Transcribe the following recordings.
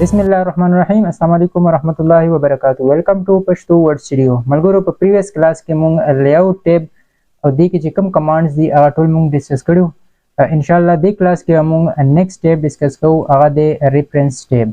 Bismillahirrahmanirrahim. Assalamu-Alikum warahmatullahi wabarakatuh. Welcome to Pashto Word Studio. Malgoro په previous class کې مونږ layout tab او دې کې چې کوم commands دي هغه ټول مونږ ډسکس کړو. ان شاء الله دې کلاس کې مونږ next tab ډسکس کوو هغه د reference tab.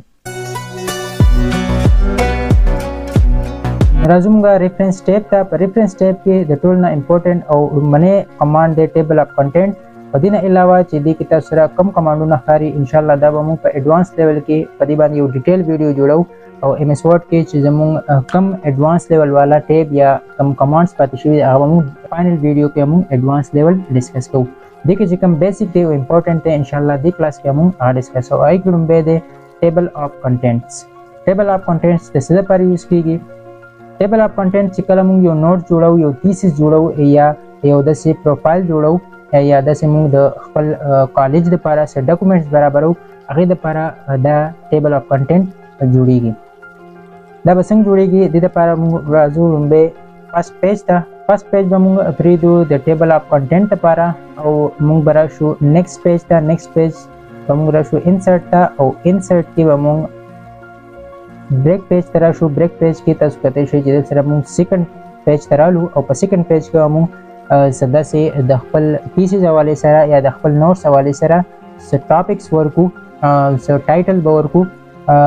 راځو مونږ reference tab ته. په reference tab کې د ټول نه important او منه command دی table of content. په دې نه علاوه چې دې کې تاسو سره کوم کمانډونه ښکاري ان شاء الله دا به موږ په ایڈوانس لیول کې په دې باندې یو ډیټیل ویډیو جوړو او ایم اس ورډ کې چې زموږ کم ایڈوانس لیول والا ټیب یا کم کمانډز پاتې شوي هغه موږ فائنل ویډیو کې موږ ایڈوانس لیول ډسکس کوو. دې کې چې کوم بیسیک دی او امپورټنت دی ان شاء الله دې کلاس کې موږ هغه ډسکس کوو. آی ګروم به دی ټیبل اف کنټینټس. ټیبل اف کنټینټس د څه لپاره یوز کیږي؟ ټیبل اف کنټینټ چې کله موږ یو نوٹ جوړو یو تھیسس جوړو یا یو داسې پروفایل جوړو یا داسې موږ د خپل کالج لپاره څه ډاکومنټس برابرو هغې دپاره دا ټیبل اف کنټینټ جوړیږي. دا به څنګه جوړیږي؟ دې دپاره موږ راځو لومبی فرست پیج ته. فرست پیج به موږ پرېږدو د ټیبل اف کنټینټ دپاره او موږ به راشو نیکسټ پیج ته. نیکسټ پیج به موږ راشو انسرټ ته او انسرټ کې به موږ بریک پیج ته راشو. بریک پیج کې تاسو کتلی شئ چې دلته سره موږ سیکنډ پیج ته رالو او په سیکنډ پیج کې به موږ داسې د خپل پیسز حوالې سره یا د خپل نوټس حوالې سره څه ټاپکس ورکو، څه ټایټل به ورکو.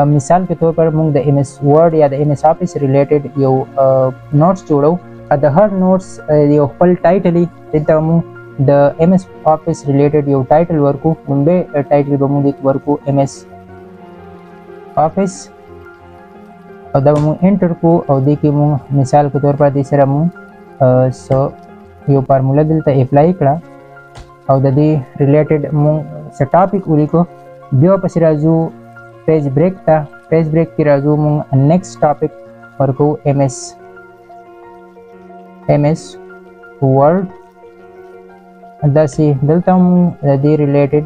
مثال کے طور پر موږ د ایم ایس ورډ یا د ایم ایس آفس ریلیټډ یو نوټس جوړو. د هر نوټس یو خپل ټایټل وي. دلته موږ د ایم ایس آفس ریلیټډ یو ټایټل ورکو. لومبی ټایټل به موږ ورکو ایم ایس آفس او دا به موږ انټر کو او دې کې موږ مثال کے طور پر دې سره موږ یو فارموله دلته اپلای کړه او د دې ریلیټډ موږ څه ټاپک ولیکو. بیا پسې راځو پیج بریک ته. پیج بریک کې راځو موږ نیکسټ ټاپک ورکو ایم ایس ورډ. داسې دلته موږ د دې ریلیټډ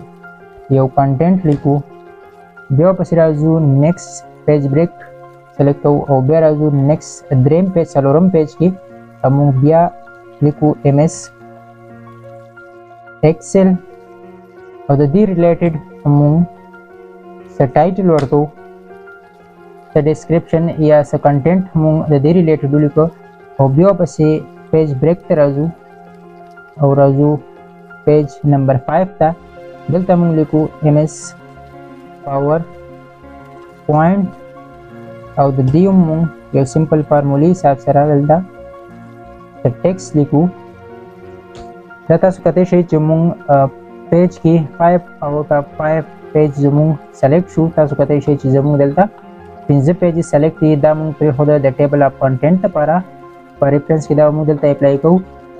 یو کنټینټ لیکو. بیا پسې راځو نیکسټ پیج بریک سلیکټ کوو او بیا راځو نیکسټ دریم پیج څلورم پیج کې موږ بیا لیکو ایم ایس ایکسل او د دې ریلیټډ موږ څه ټایټل ورکو، څه ډسکرپشن یا څه کنټینټ موږ د دې ریلیټډ ولیکو او بیا پسې پیج بریک ته راځو او راځو پیج نمبر 5 ته. دلته موږ لیکو ایم ایس پاور پوینټ او د دې موږ یو سمپل فارمولې حساب سره دلته ټیکس لیکو. دا تاسو کتلی شئ چې موږ پیج کې 5 آوټ اف 5 پیج زموږ سلیکټ شو. تاسو کتلی شئ چې زموږ دلته 15 پیجز سلیکټ دي. دا موږ پرېښوده د ټیبل اف کنټینټ لپاره. په ریفرنس کې دا موږ دلته اپلای کوو.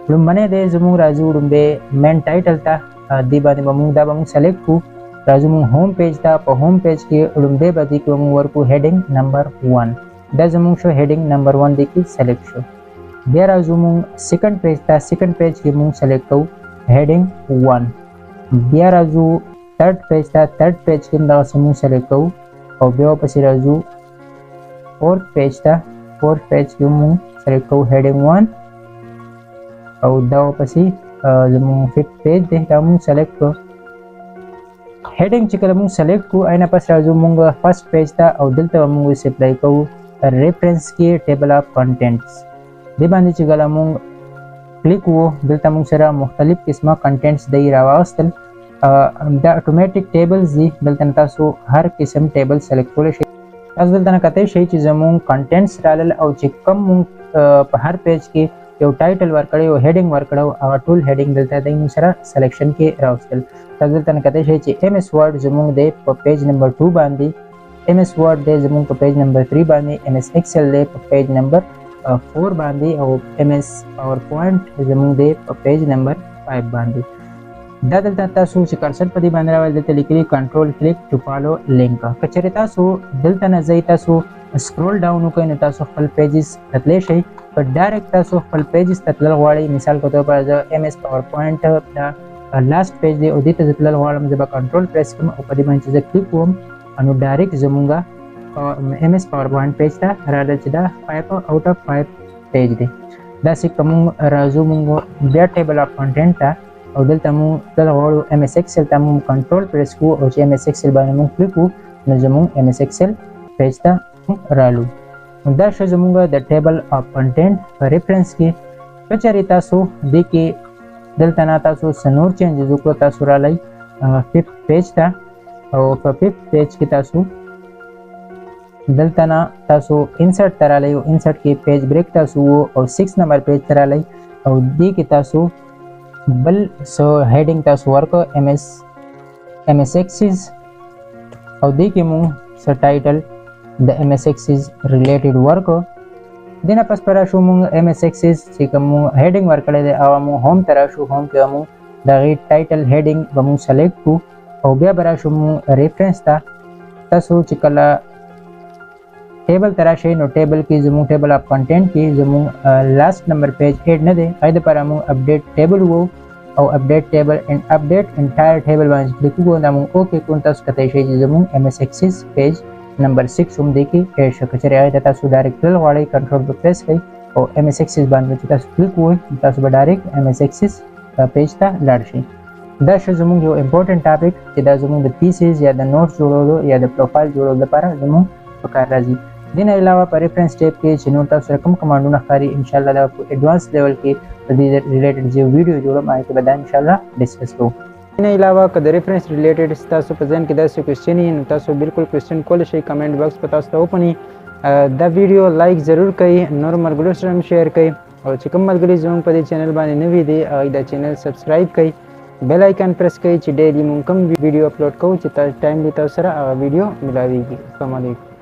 لومبنی دی زموږ راځو لومبی مین ټایټل ته. دې باندې به موږ دا به موږ سلیکټ کړو. راځو موږ هوم پیج ته. په هوم پیج کې لومبی به دې کې به موږ ورکو هیډینګ نمبر 1. دا زموږ شو هیډینګ نمبر 1 دې کې سلیکټ شو. بیا راځو موږ سیکنډ پیج ته. سیکنډ پیج کې موږ سلیکټ کوو هیډینګ 1. بیا راځو تھرډ پیج ته. تھرډ پیج کې هم دغسې موږ سلیکټ کوو او بیا پسې راځو فورث پیج ته. فورث پیج کې موږ سلیکټ کوو هیډینګ 1 او دا پسې زموږ ففت پیج دی دا موږ سلیکټ کړو. هیډینګ چې کله موږ سلیکټ کړو اینه پس راځو موږ فرست پیج ته او دلته به موږ اوس اپلای کوو ریفرنس کې ټیبل اف کنټینټس. دې باندې چې کله موږ کلیک وو دلته موږ سره مختلف قسمه کنټینټس دی راواغستل. دا اتومیټیک ټیبلز دي. دلته تاسو هر قسم ټیبل سلیکټ کولی شئ. تاسو دلته نه کتلی شئ چې زموږ کنټینټس رالل او چې کوم موږ په هر پیج کې یو ټایټل ورکړی یو هیډینګ ورکړی هغه ټول هیډینګ دلته دی موږ سره سلیکشن کې راوستل. تاسو دلته نه کتلی شئ چې ایم ایس ورډ زموږ دی په پیج نمبر 2 باندې. ایم ایس ورډ دی زموږ په پیج نمبر 3 باندې. ایم ایس ایکسل دی په پیج نمبر 4 باندې او ایم ایس پاور پوینټ زموږ دی په پیج نمبر 5 باندې. دا دلته تاسو چې کرسر په دې باندې راول دلته لیکلي کنټرول کلیک ټو فالو لینک. که چېرې تاسو دلته نه ځئ تاسو سکرول ډاون وکړئ نو تاسو خپل پیجز تتلی شئ. که ډایرکټ تاسو خپل پیجز ته تلل غواړئ مثال په طور پر زه ایم ایس پاور پوینټ دا لاست پیج دی او دې ته زه تلل غواړم زه به کنټرول پریس کړم او په دې باندې چې زه کلیک کوم نو ډایرکټ زموږ ایم ایس پاور پوینټ پیج ته راځي چې دا 5 آوټ اف 5 پیج دی. داسې که موږ راځو موږ بیا ټیبل اف کنټینټ ته او دلته موږ تلل غواړو ایم ایس ایکسل ته موږ کنټرول پریس کوو او چې ایم ایس ایکسل باندې موږ کلیک کوو نو زمونږ ایم اس ایکسل پیج ته رالو. دا شو زمونږ د ټیبل اف کنټینټ په ریفرنس کې. که چېرې تاسو دې کې دلته نه تاسو څه نور چینجز وکړو تاسو رالی 5th پیج ته او په 5th پیج کې تاسو دلته نه تاسو انسرټ ته رالی او انسرټ کې پیج بریک تاسو او 6 نمبر پیج ته رالی او دې کې تاسو بل څه هیډینګ تاسو ورکړو ایم اس ایکسیز او دې کې مونږ څه ټایټل د ایم اس ایکسیز ریلیټډ ورکړو. دې نه پس پر راشو مونږ ایم اس ایکسیز چې کوم هیډینګ ورکړی دی هغه مونږ هوم ته راشو. هوم کې به مونږ د هغې ټایټل هیډینګ به مونږ سلیکټ کړو او بیا به راشو مونږ ریفرنس ته. تاسو چې کله ټیبل ته راشئ نو ټیبل کې زموږ ټیبل اف کنټینټ کې زموږ لاست نمبر پیج ایډ نه دی. هغې دپاره مونږ اپډیټ ټیبل وو او اپډیټ ټیبل اینډ اپډیټ انټایر ټیبل باندې کلیک وکړو. دا مونږ اوکې کړو. تاسو کتلی شئ چې زموږ ایم اس ایکسیز پیج نمبر 6 هم دې کې ایډ شو. که چېرې هغې ته تاسو ډایرکټ تلل غواړئ کنټرول به پریس کړئ او ایم اس ایکسیز باندې چې تاسو کلیک ووئ تاسو به ډایرکټ ایم اس ایکسیز پیج ته لاړ شئ. دا شو زموږ یو امپورټنټ ټاپک چې دا زموږ د تیسیز یا د نوټس جوړولو یا د پروفایل جوړولو لپاره زموږ په کار راځي. دې نه علاوه په ریفرنس ټیب کې چې نور تاسو سره کوم کمانډونه ښکاري انشاءالله دا په ایډوانس لیول کې د دې ریلیټډ چې ویډیو جوړوم هغې کې به دا انشاءالله ډسکس کوو. دې نه علاوه که د ریفرنس ریلیټډ ستاسو په ذهن کې داسې کوېسچن وي نو تاسو بالکل کوېسچن کولی شئ. کمنټ باکس په تاسو ته اوپن وي. دا ویډیو لایک ضرور کړئ، نورو ملګرو سره هم شیر کړئ او چې کوم ملګري زموږ په دې چینل باندې نوي دي هغوی دا چینل سبسکرایب کړئ، بیل آیکن پرس کړئ چې ډیلی مونږ کوم ویډیو اپلوډ کوو چې ټایملی تاسو سره هغه ویډیو ملاویږي. السلام علیکم.